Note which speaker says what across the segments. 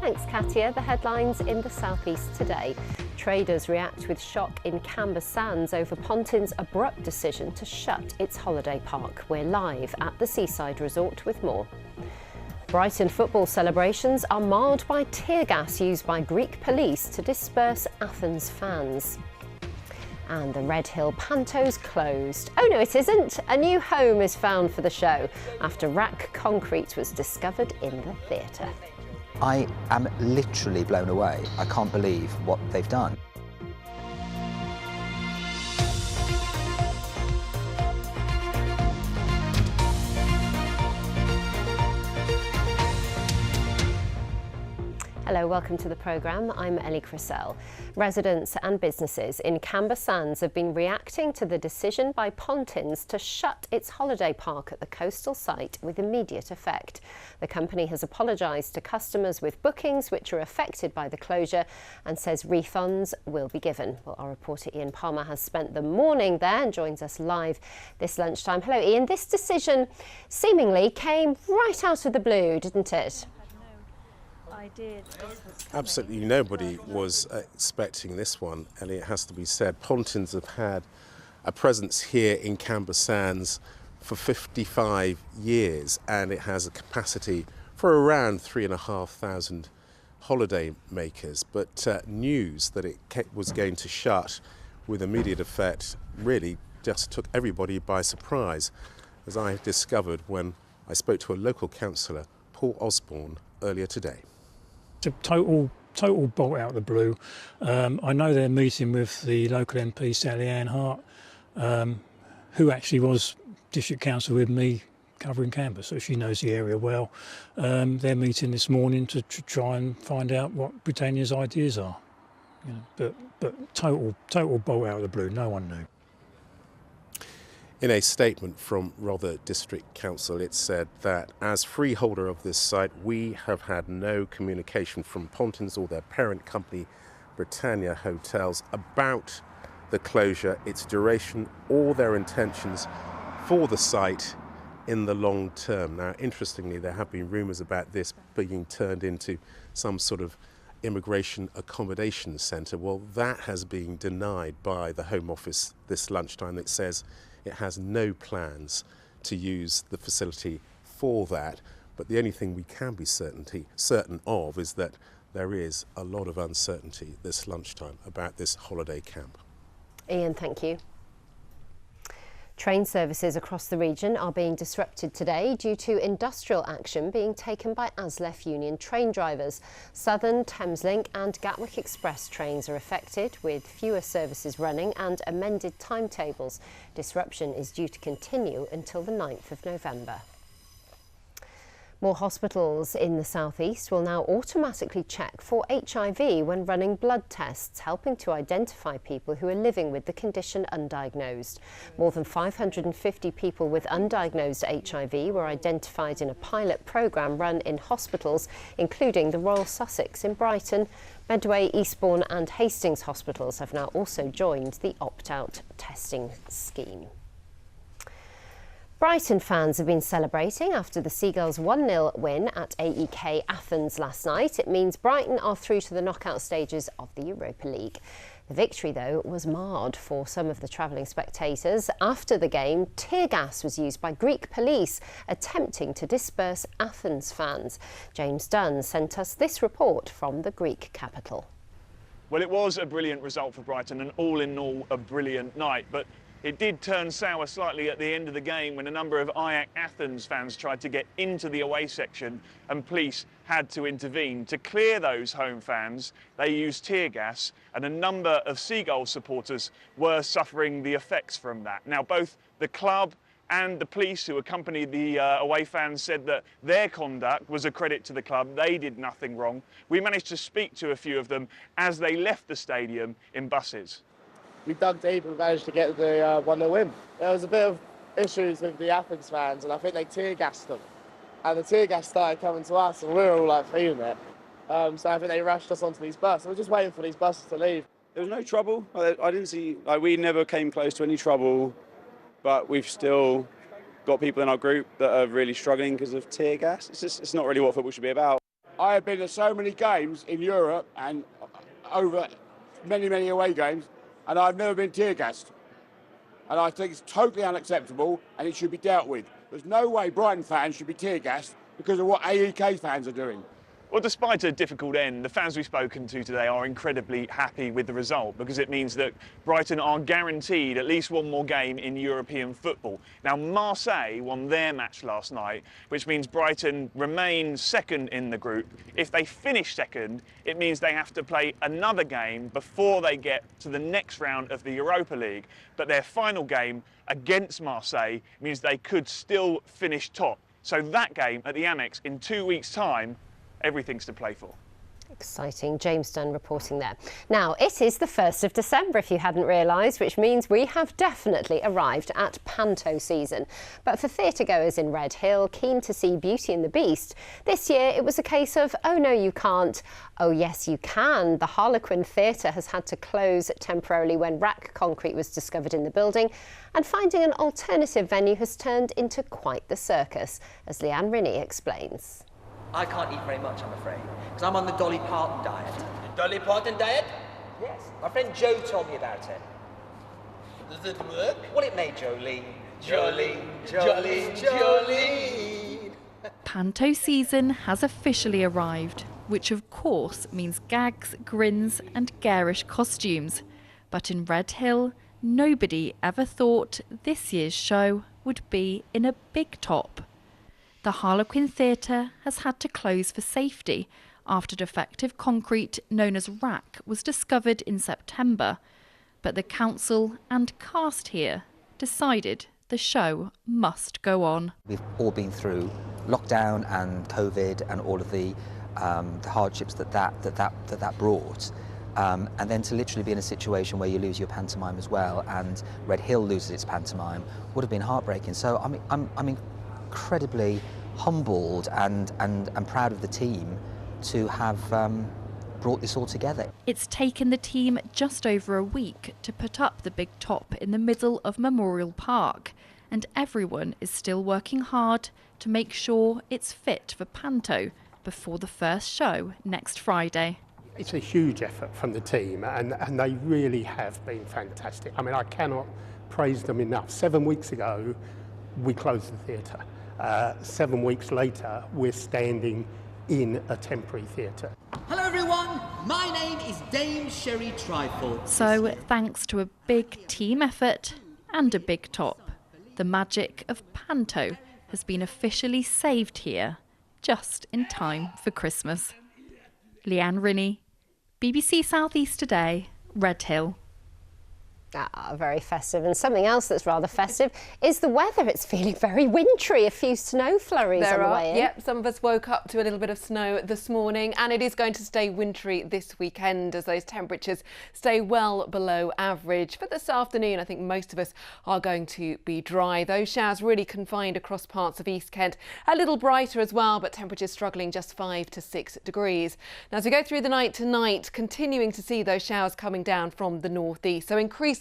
Speaker 1: Thanks, Katia. The headlines in the southeast today. Traders react with shock in Camber Sands over Pontin's abrupt decision to shut its holiday park. We're live at the seaside resort with more. Brighton football celebrations are marred by tear gas used by Greek police to disperse Athens fans. And the Red Hill Panto's closed. Oh no, it isn't. A new home is found for the show after rack concrete was discovered in the theatre.
Speaker 2: I am literally blown away. I can't believe what they've done.
Speaker 1: Hello, welcome to the programme. I'm Ellie Crisell. Residents and businesses in Camber Sands have been reacting to the decision by Pontin's to shut its holiday park at the coastal site with immediate effect. The company has apologised to customers with bookings which are affected by the closure and says refunds will be given. Well, our reporter Ian Palmer has spent the morning there and joins us live this lunchtime. Hello, Ian. This decision seemingly came right out of the blue, didn't it?
Speaker 3: I did.
Speaker 4: Absolutely nobody was expecting this one, Ellie, it has to be said. Pontin's have had a presence here in Camber Sands for 55 years and it has a capacity for around 3,500 holiday makers. But news that it was going to shut with immediate effect really just took everybody by surprise, as I discovered when I spoke to a local councillor, Paul Osborne, earlier today.
Speaker 5: It's a total bolt out of the blue. I know they're meeting with the local MP, Sally Ann Hart, who actually was district council with me covering Camber, so she knows the area well. They're meeting this morning to try and find out what Britannia's ideas are. You know, but total bolt out of the blue. No one knew.
Speaker 4: In a statement from Rother District Council, it said that as freeholder of this site, we have had no communication from Pontin's or their parent company, Britannia Hotels, about the closure, its duration, or their intentions for the site in the long term. Now, interestingly, there have been rumours about this being turned into some sort of immigration accommodation centre. Well, that has been denied by the Home Office this lunchtime. It says it has no plans to use the facility for that, but the only thing we can be certain of is that there is a lot of uncertainty this lunchtime about this holiday camp.
Speaker 1: Ian, thank you. Train services across the region are being disrupted today due to industrial action being taken by ASLEF union train drivers. Southern, Thameslink and Gatwick Express trains are affected, with fewer services running and amended timetables. Disruption is due to continue until the 9th of November. More hospitals in the southeast will now automatically check for HIV when running blood tests, helping to identify people who are living with the condition undiagnosed. More than 550 people with undiagnosed HIV were identified in a pilot programme run in hospitals, including the Royal Sussex in Brighton. Medway, Eastbourne and Hastings hospitals have now also joined the opt-out testing scheme. Brighton fans have been celebrating after the Seagulls' 1-0 win at AEK Athens last night. It means Brighton are through to the knockout stages of the Europa League. The victory, though, was marred for some of the travelling spectators. After the game, tear gas was used by Greek police attempting to disperse Athens fans. James Dunn sent us this report from the Greek capital.
Speaker 6: Well, it was a brilliant result for Brighton and all in all a brilliant night, but it did turn sour slightly at the end of the game when a number of AEK Athens fans tried to get into the away section and police had to intervene. To clear those home fans, they used tear gas, and a number of Seagulls supporters were suffering the effects from that. Now, both the club and the police who accompanied the away fans said that their conduct was a credit to the club. They did nothing wrong. We managed to speak to a few of them as they left the stadium in buses.
Speaker 7: We dug deep and managed to get the 1-0 win. There was a bit of issues with the Athens fans, and I think they tear gassed them. And the tear gas started coming to us, and we were all like feeling it. So I think they rushed us onto these buses. We're just waiting for these buses to leave.
Speaker 8: There was no trouble. I didn't see, we never came close to any trouble, but we've still got people in our group that are really struggling because of tear gas. It's not really what football should be about.
Speaker 9: I have been to so many games in Europe and over many away games, and I've never been tear gassed. And I think it's totally unacceptable and it should be dealt with. There's no way Brighton fans should be tear gassed because of what AEK fans are doing.
Speaker 6: Well, despite a difficult end, the fans we've spoken to today are incredibly happy with the result because it means that Brighton are guaranteed at least one more game in European football. Now, Marseille won their match last night, which means Brighton remain second in the group. If they finish second, it means they have to play another game before they get to the next round of the Europa League. But their final game against Marseille means they could still finish top. So that game at the Amex in 2 weeks' time, everything's to play for.
Speaker 1: Exciting. James Dunn reporting there. Now, it is the 1st of December, if you hadn't realised, which means we have definitely arrived at Panto season. But for theatre goers in Red Hill, keen to see Beauty and the Beast, this year it was a case of, oh no, you can't. Oh yes, you can. The Harlequin Theatre has had to close temporarily when rack concrete was discovered in the building, and finding an alternative venue has turned into quite the circus, as Leanne Rinney explains.
Speaker 10: I can't eat very much, I'm afraid, because I'm on the Dolly Parton diet.
Speaker 11: The Dolly Parton diet?
Speaker 10: Yes, my friend Joe told me about it.
Speaker 11: Does it work?
Speaker 10: Well, it made Jolene.
Speaker 11: Jolene.
Speaker 12: Panto season has officially arrived, which of course means gags, grins and garish costumes. But in Red Hill, nobody ever thought this year's show would be in a big top. The Harlequin Theatre has had to close for safety after defective concrete known as rack was discovered in September. But the council and cast here decided the show must go on.
Speaker 2: We've all been through lockdown and COVID and all of the hardships that brought. And then to literally be in a situation where you lose your pantomime as well, and Red Hill loses its pantomime, would have been heartbreaking. So I'm incredibly humbled and proud of the team to have brought this all together.
Speaker 12: It's taken the team just over a week to put up the big top in the middle of Memorial Park, and everyone is still working hard to make sure it's fit for Panto before the first show next Friday.
Speaker 13: It's a huge effort from the team, and they really have been fantastic. I mean, I cannot praise them enough. 7 weeks ago, we closed the theatre. 7 weeks later, we're standing in a temporary theatre.
Speaker 11: Hello everyone, my name is Dame Sherry Trifle.
Speaker 12: So, thanks to a big team effort and a big top, the magic of Panto has been officially saved here, just in time for Christmas. Leanne Rinney, BBC South East Today, Red Hill.
Speaker 1: Very festive. And something else that's rather festive is the weather. It's feeling very wintry. A few snow flurries on the way in.
Speaker 14: Yep, some of us woke up to a little bit of snow this morning, and it is going to stay wintry this weekend as those temperatures stay well below average. But this afternoon, I think most of us are going to be dry. Those showers really confined across parts of East Kent. A little brighter as well, but temperatures struggling just 5 to 6 degrees. Now, as we go through the night tonight, continuing to see those showers coming down from the northeast. So increasingly,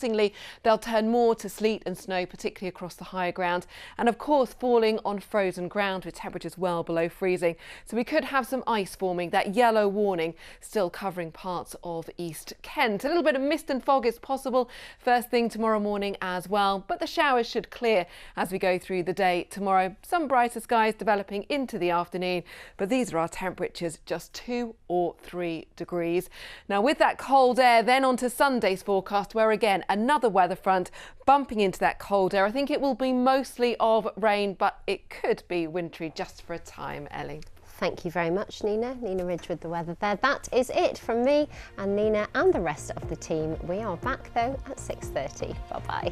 Speaker 14: they'll turn more to sleet and snow, particularly across the higher ground, and of course falling on frozen ground with temperatures well below freezing. So we could have some ice forming, that yellow warning still covering parts of East Kent. A little bit of mist and fog is possible first thing tomorrow morning as well, but the showers should clear as we go through the day tomorrow. Some brighter skies developing into the afternoon, but these are our temperatures, just 2 or 3 degrees. Now with that cold air, then on to Sunday's forecast, where again another weather front bumping into that cold air. I think it will be mostly of rain, but it could be wintry just for a time, Ellie.
Speaker 1: Thank you very much, Nina. Nina Ridge with the weather there. That is it from me and Nina and the rest of the team. We are back though at 6:30. Bye-bye.